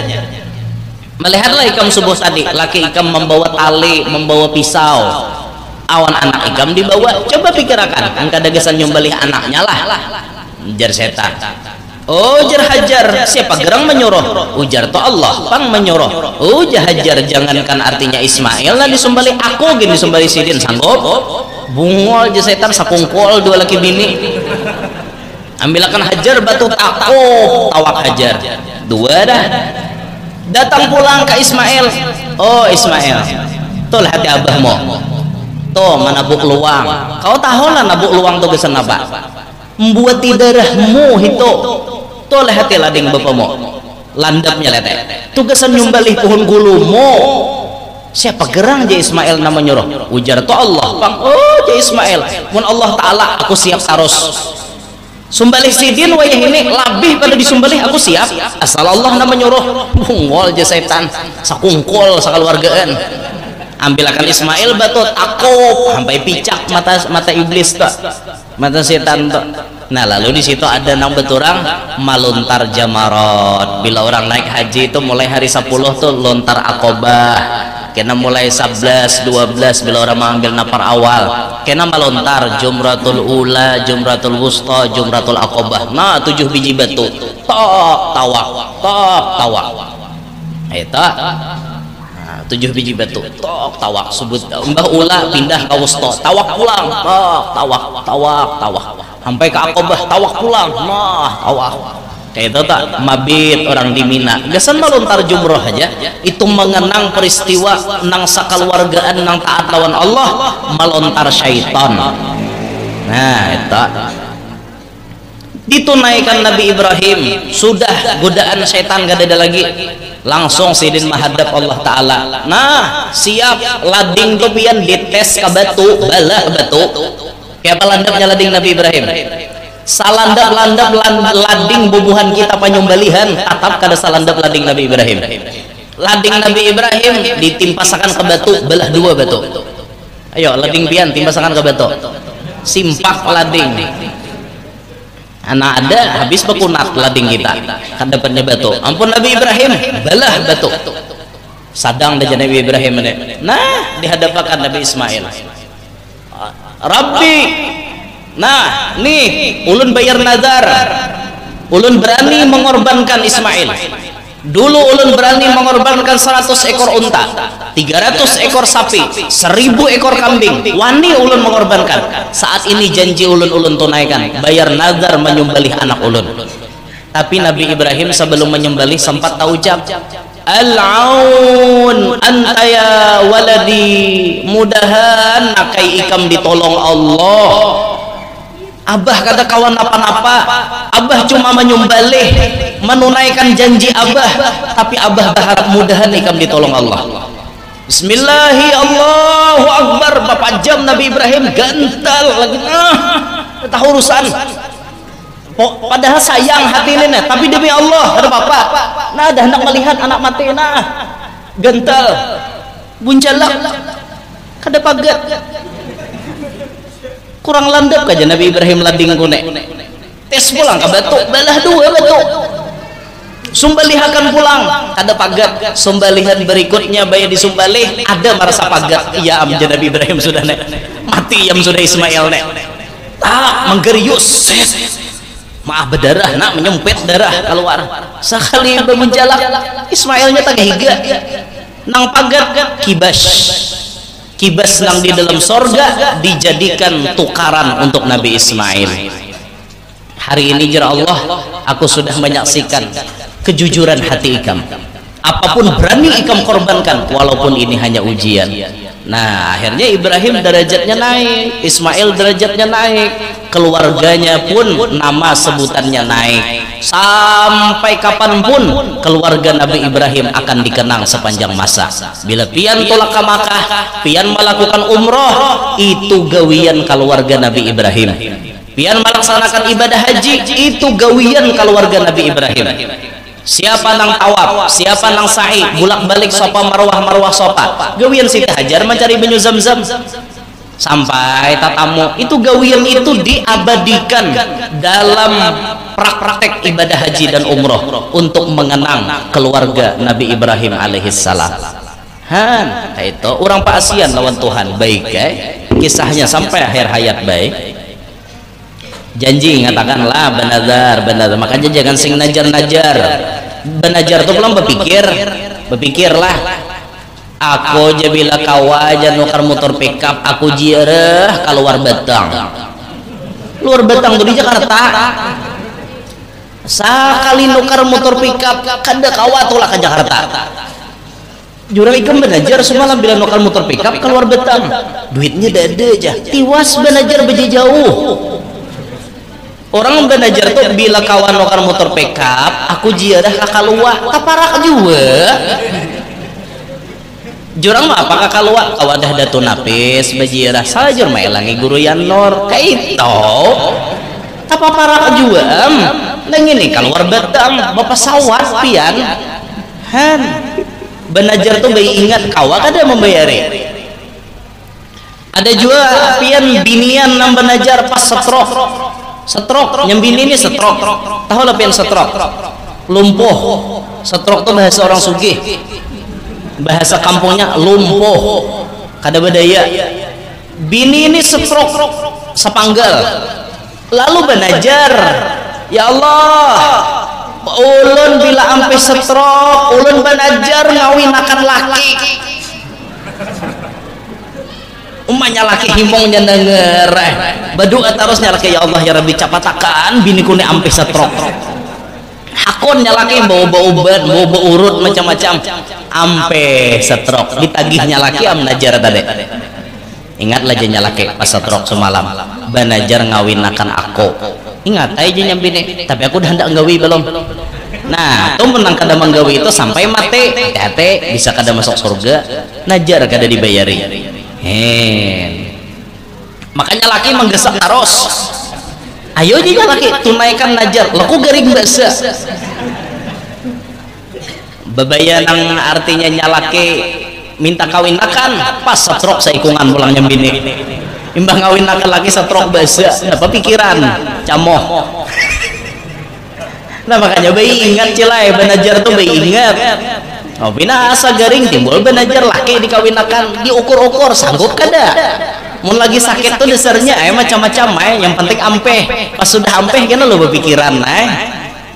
Melihatlah ikam subuh tadi, laki ikam membawa tali, membawa pisau. Awan anak ikam dibawa. Coba pikirkan, angka dagasan nyembelih anaknya lah. Jar setan. Oh jar Hajar, siapa gerang menyuruh? Ujar to Allah pang menyuruh. Oh jar Hajar, jangankan artinya Ismail lah disembelih, aku gini disembelih sidin sanggup. Bungol jar setan sakungkol dua laki bini. Ambilkan Hajar batu takut tawak Hajar. Dua dah. Datang pulang ke Ismail. Oh Ismail, tuh hati abahmu tuh menabuk luang. Kau tahu lah nabuk luang tuh kesan apa? Membuat darahmu itu. Tuh hati lading bapamu, landapnya lete tugasan nyembelih pohon gulumu. Siapa gerang je Ismail nama nyuruh? Ujar to Allah bang. Oh je Ismail, mun Allah Ta'ala aku siap tarus sembelih sidin wayah ini lebih pada disembelih, aku siap asal Allah nama nyuruh. Bungol je setan sakungkol sakeluargaan. Ambilkan Ismail batu takut sampai picak mata iblis tuh, mata setan tuh. Nah lalu di situ ada nang beturang maluntar jamarot. Bila orang naik haji itu mulai hari 10 tuh lontar akobah. Kena mulai 11, 12 bila orang mengambil nafar awal. Kena malontar jumratul ula, jumratul wusta, jumratul akobah. Nah 7 biji batu. Tok tawak, tok tawak. Itu 7 biji batu. Tok tawak. Sebut mbah ula pindah ke wusta. Tawak pulang. Tok tawak, tawak, tawak. Sampai ke akobah tawak pulang. Nah tawak. Kayak itu tak mabit orang di Mina gasan melontar jumroh aja itu mengenang peristiwa nang sakeluargaan nang taat lawan Allah melontar syaitan. Nah itu ditunaikan Nabi Ibrahim, sudah godaan syaitan gak ada lagi, langsung sidin menghadap Allah Ta'ala. Nah siap lading kepian dites ke batu balah batu. Kayak apa landapnya lading Nabi Ibrahim? Salandap lading bubuhan kita penyembelihan tatap kada salandap lading Nabi Ibrahim. Lading Nabi Ibrahim ditimpasakan ke batu belah 2 batu. Ayo lading pian timpasakan ke batu, simpak lading. anak ada habis bekunat lading kita hadapatnya batu. Ampun Nabi Ibrahim balah batu sadang aja Nabi Ibrahim. Nah dihadapakan Nabi Ismail, Rabbi, nah nih ulun bayar nazar, ulun berani mengorbankan Ismail. Dulu ulun berani mengorbankan 100 ekor unta, 300 ekor sapi, 1000 ekor kambing, wani ulun mengorbankan. Saat ini janji ulun tunaikan, bayar nazar menyembelih anak ulun. Tapi Nabi Ibrahim sebelum menyembelih sempat taujab, Al-aun anta ya waladi, mudahan nakai ikam ditolong Allah. Abah kata kawan apa-apa, Abah cuma menyembelih menunaikan janji Abah, tapi Abah berharap mudahan ikam ditolong Allah. Bismillahi Allahu Akbar. Bapak jam Nabi Ibrahim gantal lagi, tahu urusan. Padahal sayang hati ini, tapi demi Allah ada bapak. Nah dah hendak melihat anak mati, nah gantal bunjalak kada pagat kurang landap aja Nabi Ibrahim lading kunek tes pulang ke batu balah dua batu sumbalihakan pulang kada pagat. Sumbalihan berikutnya bayar disumbalih ada merasa pagat. Iya amja Nabi Ibrahim sudah nek mati yang sudah Ismail nek menggerius maaf berdarah nak menyempit darah keluar sekali bermenjalak Ismailnya tak higa nang pagat kibas nang di dalam sorga dijadikan tukaran untuk Nabi Ismail. Hari ini jera Allah aku sudah menyaksikan kejujuran hati ikam, apapun berani ikam korbankan walaupun ini hanya ujian. Nah akhirnya Ibrahim derajatnya naik, Ismail derajatnya naik, keluarganya pun nama sebutannya naik. Sampai kapanpun keluarga Nabi Ibrahim akan dikenang sepanjang masa. Bila pian tolak ke Makkah, pian melakukan umroh, itu gawian keluarga Nabi Ibrahim. Pian melaksanakan ibadah haji, itu gawian keluarga Nabi Ibrahim. Siapa nang tawaf, siapa nang sa'i, bulak balik sopa marwah sopa, gawian Siti Hajar mencari banyu Zam-Zam. Sampai tatamu itu gawian itu diabadikan dalam praktek ibadah haji dan umroh untuk mengenang keluarga Nabi Ibrahim alaihissalam. Itu orang Pak Asian lawan Tuhan baik kisahnya sampai akhir hayat baik. Janji ngatakanlah benazar, makanya jangan sing najar benajar tuh belum berpikirlah aku aja bila kawajan nukar motor pickup aku jireh keluar Batang tuh di Jakarta sekali nukar motor pickup kada kawat lah ke Jakarta jurang ikam benajar semalam bila nukar motor pickup keluar Batang duitnya dada aja tiwas benajar beje jauh. Orang benajar tuh bila kawan nukar motor pickup aku jiarah kakaluah kaparak juga jurang mah apa kakaluah kawadah datu napis bajirah sajur mah elangi guru yanor kayak itu kaparak juga neng ini keluar Batang bapak sawat pian benajar tuh bayi ingat kawa kada membayari. Ada juga pian binian nang benajar pas setrok nyembini ini setrok tahu lah pian setrok lumpuh. Setrok tuh bahasa orang sugih, bahasa kampungnya lumpuh kada bedaya. Bini ini setrok sepanggal lalu benajar ya Allah ulun bila ampe setrok ulun benajar ngawinakan laki umanya laki himongnya denger berdoa terusnya laki ya Allah ya Rabbi capatakan bini kune ampe setrok hakonnya laki bawa obat bawa urut macam-macam ampe setrok ditagihnya laki am najar tadi ingatlah jenya laki pas setrok semalam banajar ngawinakan aku ingat aja nyambini tapi aku udah hendak nggawi belum. Nah tuh menang kada menggawi itu sampai mati hati bisa kada masuk surga najar kada dibayari. Makanya laki menggesak terus ayo aja laki tunaikan najar laku garing bahasa bebayan yang artinya nyalaki minta kawin akan pas setrok saikungan pulang nyambini imbah ngawin akan lagi setrok bahasa apa pikiran camoh Nah makanya bayi ingat cilai benajar tuh bayi ingat. Oh pina asa garing timbul benajar laki dikawinakan diukur-ukur sanggup kada. Mun lagi sakit tuh dasarnya macam-macam yang penting ampeh. Pas sudah ampeh kan lo berpikiran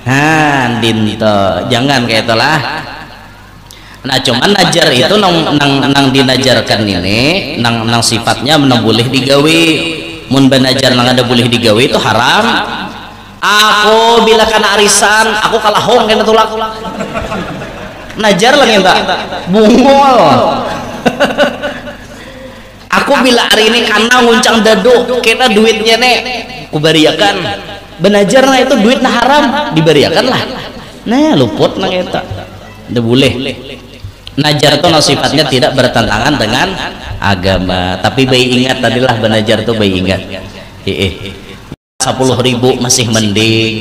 nah dinto jangan kayak itulah. Nah cuman najar itu nang dinajarkan ini nang sifatnya boleh digawe. Mun benajar nang ada boleh digawe itu haram. Aku bila kana arisan aku kalah hong kena tulak najar lagi entah bungol. Aku bila hari ini karena nguncang dadu kita duitnya nek kubariakan benajar nah itu duit nah haram dibariakan lah nah luput nah kita udah boleh. Najar itu sifatnya tidak bertentangan dengan agama tapi bayi ingat tadilah benajar tuh bayi ingat 10.000 masih mending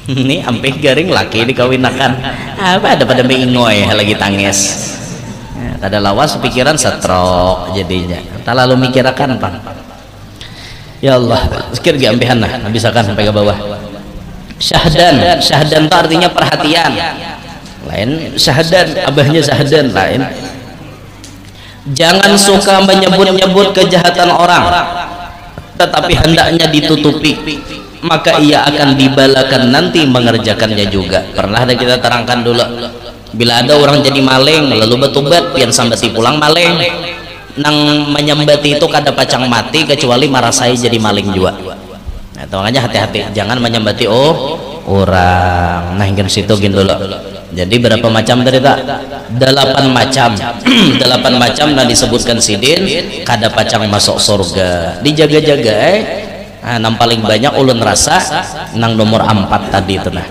ini sampai garing laki dikawinakan apa ada pada mengingoy lagi tangis ada lawas pikiran setrok jadinya tak lalu mikirakan pak ya Allah sekir gambihan lah bisakan sampai ke bawah. Syahdan itu artinya perhatian lain syahdan abahnya syahdan lain. Jangan suka menyebut-nyebut kejahatan orang tetapi hendaknya ditutupi maka ia akan dibalakan nanti mengerjakannya juga. Pernah ada kita terangkan dulu bila ada orang jadi maling lalu betubat pian sambati pulang maling nang menyembati itu kada pacang mati kecuali marasai jadi maling juga. Nah makanya hati-hati jangan menyembati orang. Nah ingin situ gini dulu. Jadi berapa macam tadi tak? 8 macam 8 macam nah disebutkan sidin kada pacang masuk surga dijaga-jaga nang paling banyak ulun rasa nang nomor 4 tadi itu nah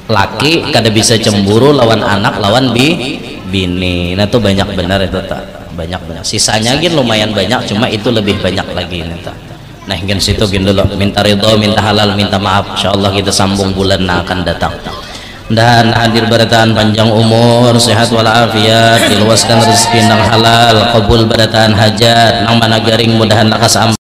laki kada bisa cemburu lawan anak lawan bini nah tuh banyak benar itu tak banyak sisanya gin lumayan banyak cuma itu lebih banyak lagi ini tak. Nah ingin situ gin dulu minta ridho minta halal minta maaf insyaallah kita sambung bulan yang akan datang. Dan hadir barataan panjang umur sehat walafiat diluaskan rezeki nang halal kabul barataan hajat nang mana garing mudahan lakas